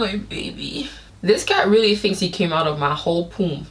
My baby. This cat really thinks he came out of my whole poom.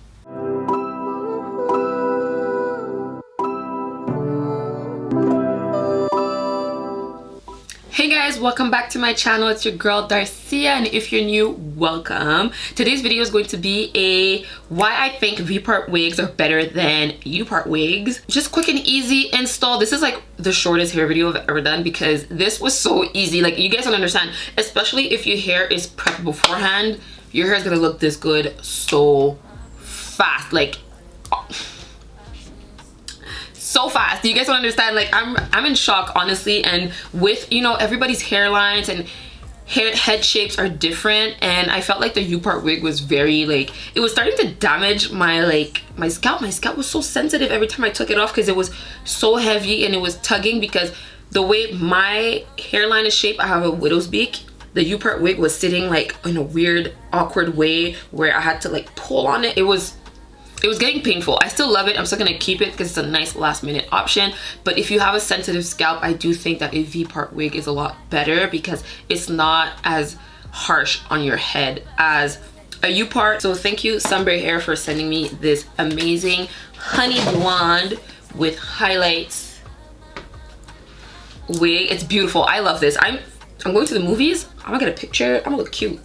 Hey guys, welcome back to my channel. It's your girl Darcia, and if you're new, welcome. Today's video is going to be a why I think V-part wigs are better than U-part wigs. Just quick and easy install. This is like the shortest hair video I've ever done because this was so easy. Like, you guys don't understand, especially if your hair is prepped beforehand. Your hair is gonna look this good so fast, like so fast. You guys don't understand. Like, I'm in shock, honestly. And with, you know, everybody's hairlines and head shapes are different, and I felt like the U-part wig was very, like, it was starting to damage my my scalp. My scalp was so sensitive every time I took it off because it was so heavy and it was tugging, because the way my hairline is shaped, I have a widow's beak. The U-part wig was sitting like in a weird, awkward way where I had to like pull on it. It was getting painful. I still love it. I'm still gonna keep it because it's a nice last minute option. But if you have a sensitive scalp, I do think that a V-part wig is a lot better because it's not as harsh on your head as a U-part. So thank you, Sunber Hair, for sending me this amazing honey blonde with highlights wig. It's beautiful. I love this. I'm going to the movies. I'm gonna get a picture. I'm gonna look cute.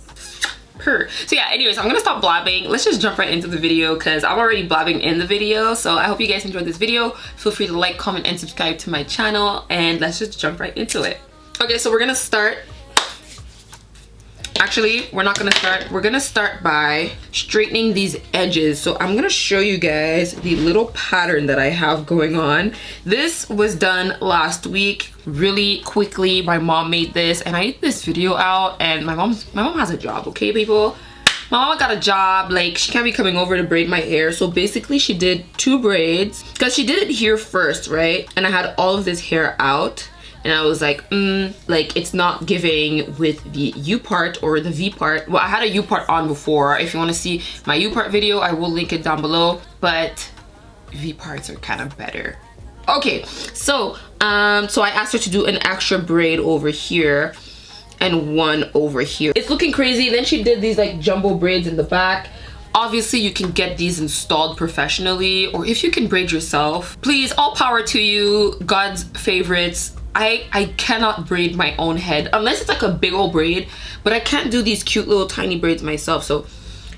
So yeah, anyways, I'm gonna stop blabbing. Let's just jump right into the video because I'm already blabbing in the video. So I hope you guys enjoyed this video. Feel free to like, comment, and subscribe to my channel, and let's just jump right into it. Okay, so we're gonna start. Actually, we're not gonna start. We're gonna start by straightening these edges. So I'm gonna show you guys the little pattern that I have going on. This was done last week really quickly. My mom made this, and I did this video out, and my mom has a job, okay, people? My mama got a job. Like, she can't be coming over to braid my hair. So basically she did 2 braids because she did it here first, right? And I had all of this hair out. And I was like, like, it's not giving with the U-part or the V-part. Well, I had a U-part on before. If you want to see my U-part video, I will link it down below. But V-parts are kind of better. Okay, so I asked her to do an extra braid over here and one over here. It's looking crazy. Then she did these like jumbo braids in the back. Obviously, you can get these installed professionally, or if you can braid yourself, please, all power to you. God's favorites. I cannot braid my own head unless it's like a big old braid, but I can't do these cute little tiny braids myself. So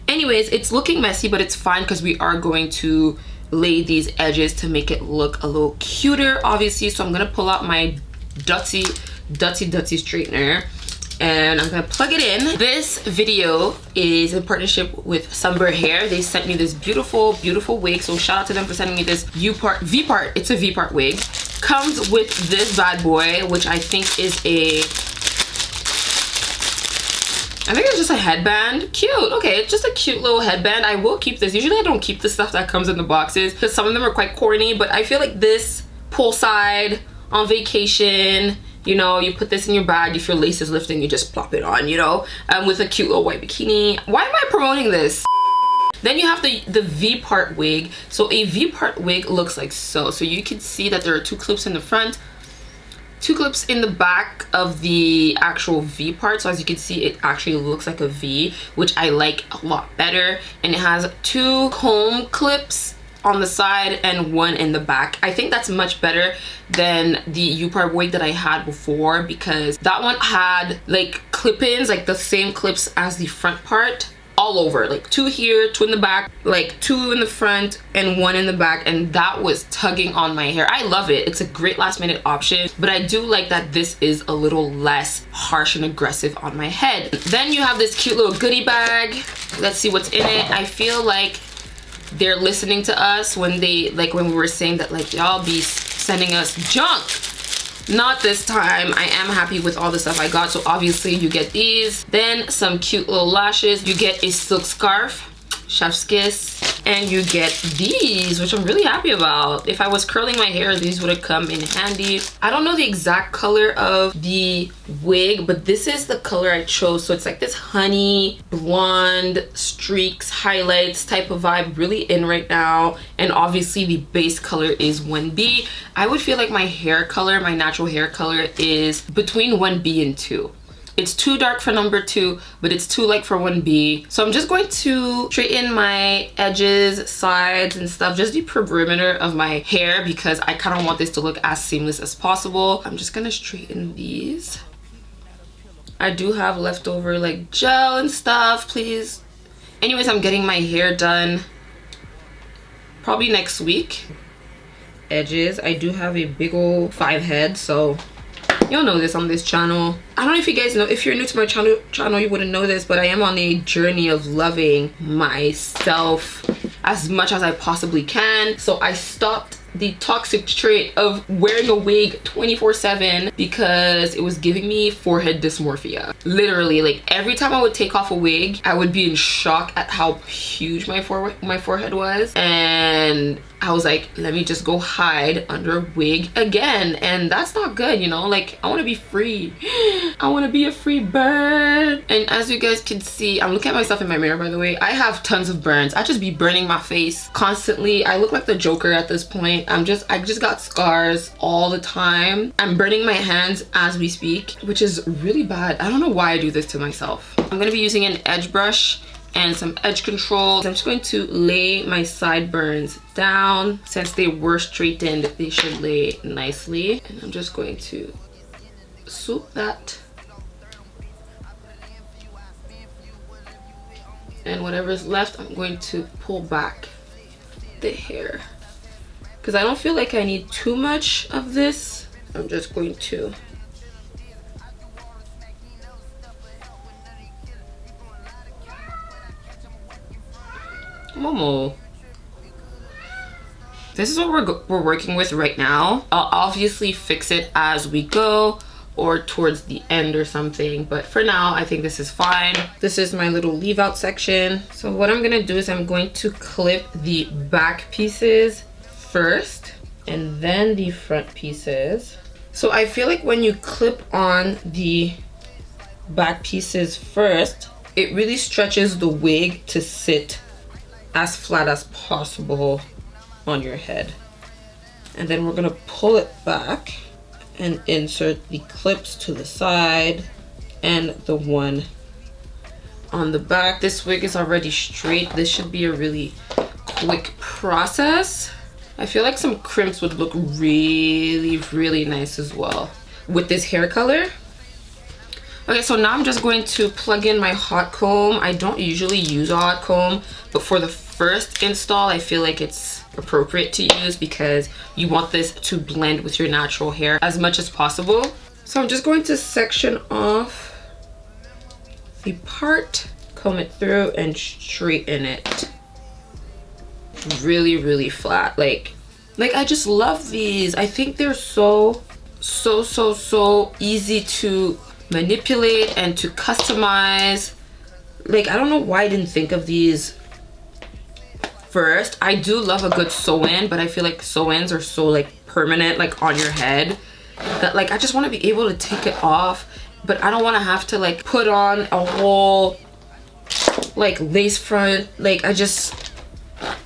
anyways, it's looking messy, but it's fine because we are going to lay these edges to make it look a little cuter, obviously. So I'm gonna pull out my Darcia straightener and I'm gonna plug it in. This video is in partnership with Sunber Hair. They sent me this beautiful wig, so shout out to them for sending me this V-part. It's a V-part wig. Comes with this bad boy, which I think is I think it's just a headband. Cute. Okay, it's just a cute little headband. I will keep this. Usually I don't keep the stuff that comes in the boxes because some of them are quite corny, but I feel like this poolside, on vacation, you know, you put this in your bag. If your lace is lifting, you just plop it on, you know, with a cute little white bikini. Why am I promoting this? Then you have the V-part wig. So a V-part wig looks like so. So you can see that there are 2 clips in the front, 2 clips in the back of the actual V-part. So as you can see, it actually looks like a V, which I like a lot better. And it has 2 comb clips on the side and 1 in the back. I think that's much better than the U-part wig that I had before, because that one had like clip-ins, like the same clips as the front part, all over, like 2 here, 2 in the back, like 2 in the front and 1 in the back, and that was tugging on my hair. I love it. It's a great last minute option, but I do like that this is a little less harsh and aggressive on my head. Then you have this cute little goodie bag. Let's see what's in it. I feel like they're listening to us when they, like, when we were saying that, like, y'all be sending us junk. Not this time. I am happy with all the stuff I got. So obviously you get these, then some cute little lashes, you get a silk scarf, chef's kiss, and you get these, which I'm really happy about. If I was curling my hair, these would have come in handy. I don't know the exact color of the wig, but this is the color I chose. So it's like this honey blonde streaks, highlights type of vibe, really in right now. And obviously the base color is 1B. I would feel like my hair color, my natural hair color, is between 1B and 2. It's too dark for number 2, but it's too light for 1B. So I'm just going to straighten my edges, sides, and stuff, just the perimeter of my hair, because I kind of want this to look as seamless as possible. I'm just gonna straighten these. I do have leftover like gel and stuff, please. Anyways, I'm getting my hair done probably next week. Edges, I do have a big old 5 head, so you'll know this on this channel. I don't know if you guys know, if you're new to my channel you wouldn't know this, but I am on a journey of loving myself as much as I possibly can. So I stopped the toxic trait of wearing a wig 24/7 because it was giving me forehead dysmorphia. Literally, like every time I would take off a wig, I would be in shock at how huge my forehead was, and I was like, let me just go hide under a wig again, and that's not good, you know? Like, I want to be free. I want to be a free bird. And as you guys can see, I'm looking at myself in my mirror, by the way. I have tons of burns. I just be burning my face constantly. I look like the Joker at this point. I just got scars all the time. I'm burning my hands as we speak, which is really bad. I don't know why I do this to myself. I'm gonna be using an edge brush and some edge control. I'm just going to lay my sideburns down. Since they were straightened, they should lay nicely. And I'm just going to swoop that. And whatever's left, I'm going to pull back the hair, because I don't feel like I need too much of this. I'm just going to Momo. This is what we're working with right now. I'll obviously fix it as we go or towards the end or something, but for now I think this is fine. This is my little leave out section. So what I'm gonna do is I'm going to clip the back pieces first and then the front pieces. So I feel like when you clip on the back pieces first, it really stretches the wig to sit as flat as possible on your head. And then we're gonna pull it back and insert the clips to the side and the one on the back. This wig is already straight. This should be a really quick process. I feel like some crimps would look really, really nice as well with this hair color. Okay, so now I'm just going to plug in my hot comb. I don't usually use a hot comb, but for the first install, I feel like it's appropriate to use because you want this to blend with your natural hair as much as possible. So I'm just going to section off the part, comb it through, and straighten it really, really flat. Like I just love these. I think they're so easy to manipulate and to customize. Like, I don't know why I didn't think of these first. I do love a good sew-in, but I feel like sew-ins are so like permanent, like on your head, that like I just want to be able to take it off, but I don't want to have to like put on a whole like lace front. Like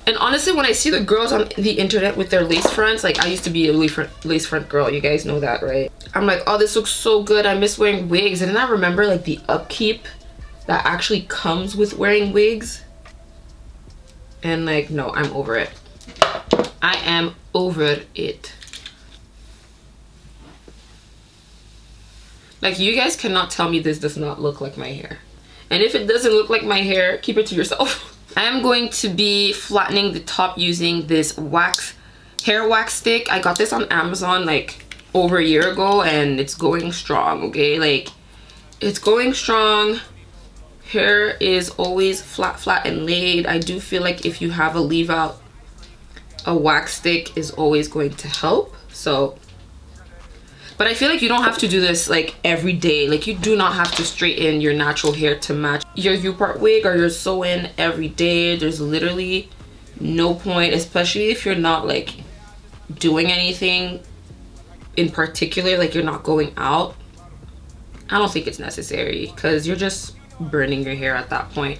and honestly, when I see the girls on the internet with their lace fronts, like I used to be a lace front girl, you guys know that, right? I'm like, oh, this looks so good. I miss wearing wigs. And then I remember like the upkeep that actually comes with wearing wigs. And like, no, I'm over it. I am over it. Like, you guys cannot tell me this does not look like my hair. And if it doesn't look like my hair, keep it to yourself. I am going to be flattening the top using this hair wax stick. I got this on Amazon like over a year ago, and it's going strong, okay? Like, it's going strong. Hair is always flat and laid. I do feel like if you have a leave out, a wax stick is always going to help. So, but I feel like you don't have to do this like every day. Like, you do not have to straighten your natural hair to match your U-part wig or your sew-in every day. There's literally no point, especially if you're not like doing anything in particular, like you're not going out. I don't think it's necessary because you're just burning your hair at that point.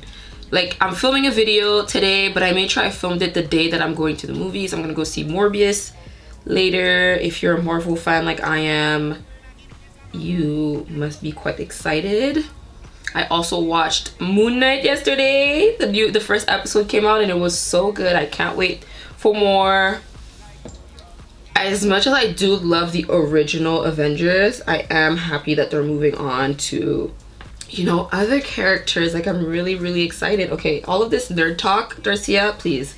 Like, I'm filming a video today, but I made sure I filmed it the day that I'm going to the movies. I'm gonna go see Morbius later. If you're a Marvel fan like I am, you must be quite excited. I also watched Moon Knight yesterday. The first episode came out and it was so good. I can't wait for more. As much as I do love the original Avengers, I am happy that they're moving on to, you know, other characters. Like, I'm really, really excited. Okay, all of this nerd talk, Darcia, please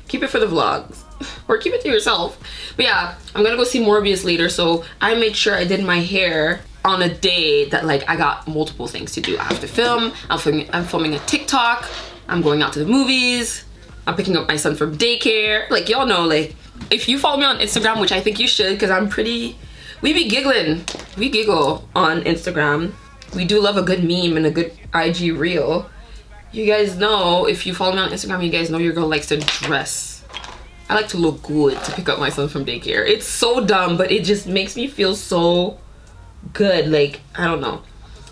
keep it for the vlogs or keep it to yourself. But yeah, I'm gonna go see Morbius later, so I made sure I did my hair on a day that, like, I got multiple things to do. I have to film, I'm filming a TikTok, I'm going out to the movies, I'm picking up my son from daycare. Like, y'all know, like, if you follow me on Instagram, which I think you should, because I'm pretty, we be giggling. We giggle on Instagram. We do love a good meme and a good IG reel. You guys know, if you follow me on Instagram, you guys know your girl likes to dress. I like to look good to pick up my son from daycare. It's so dumb, but it just makes me feel so good. Like, I don't know.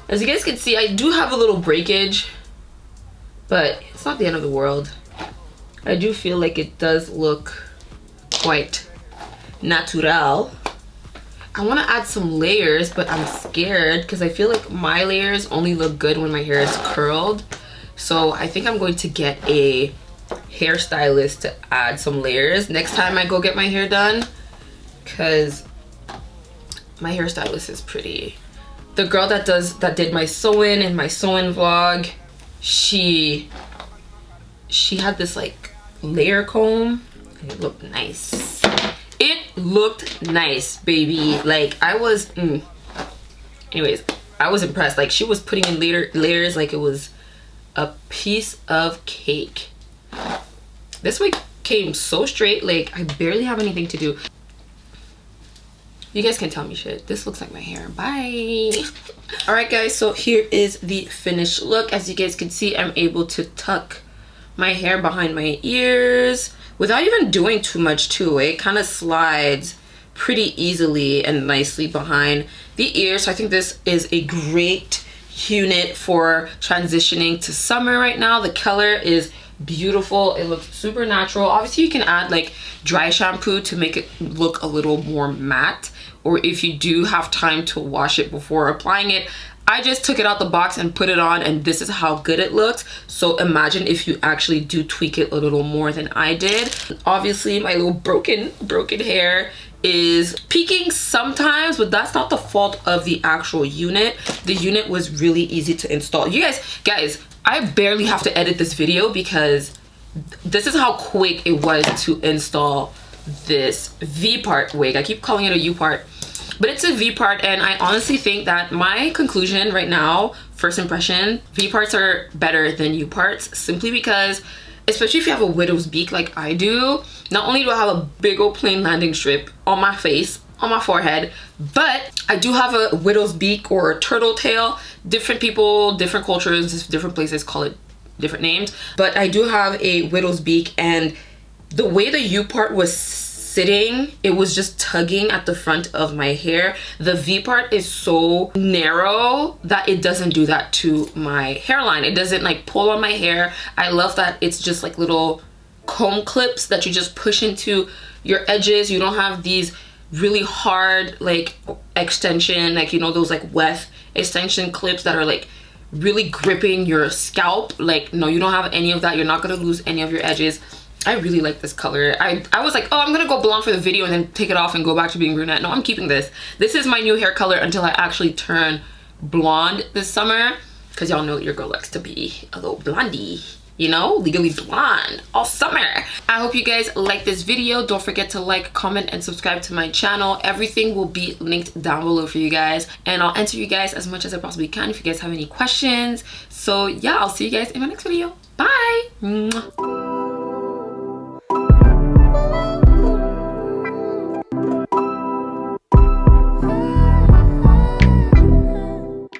As you guys can see, I do have a little breakage, but it's not the end of the world. I do feel like it does look quite natural. I want to add some layers, but I'm scared because I feel like my layers only look good when my hair is curled. So I think I'm going to get a hairstylist to add some layers next time I go get my hair done, because my hairstylist is pretty. The girl that did my sew-in in my sew-in vlog, she had this like layer comb and it looked nice. It looked nice, baby. Like, I was anyways, I was impressed. Like, she was putting in layers like it was a piece of cake. This wig came so straight, like I barely have anything to do. You guys can tell me shit. This looks like my hair. Bye. All right, guys, so here is the finished look. As you guys can see, I'm able to tuck my hair behind my ears without even doing too much to it. It kind of slides pretty easily and nicely behind the ears. So I think this is a great unit for transitioning to summer right now. The color is beautiful. It looks super natural. Obviously, you can add like dry shampoo to make it look a little more matte, or if you do have time to wash it before applying it. I just took it out the box and put it on, and this is how good it looks. So imagine if you actually do tweak it a little more than I did. Obviously, my little broken hair is peaking sometimes, but that's not the fault of the actual unit. The unit was really easy to install. You guys, I barely have to edit this video because this is how quick it was to install this V-part wig. I keep calling it a U-part, but it's a V-part, and I honestly think that my conclusion right now, first impression, V-parts are better than U-parts, simply because, especially if you have a widow's beak like I do, not only do I have a big old plain landing strip on my face, on my forehead, but I do have a widow's beak or a turtle tail. Different people, different cultures, different places call it different names, but I do have a widow's beak, and the way the U part was sitting, it was just tugging at the front of my hair. The V part is so narrow that it doesn't do that to my hairline. It doesn't like pull on my hair. I love that it's just like little comb clips that you just push into your edges. You don't have these really hard like extension, like, you know, those like weft extension clips that are like really gripping your scalp. Like, no, you don't have any of that. You're not gonna lose any of your edges. I really like this color. I was like, oh, I'm gonna go blonde for the video and then take it off and go back to being brunette. No, I'm keeping this. This is my new hair color until I actually turn blonde this summer, because y'all know your girl likes to be a little blondie, you know, legally blonde all summer. I hope you guys like this video. Don't forget to like, comment, and subscribe to my channel. Everything will be linked down below for you guys, and I'll answer you guys as much as I possibly can if you guys have any questions. So yeah, I'll see you guys in my next video. Bye. Mwah.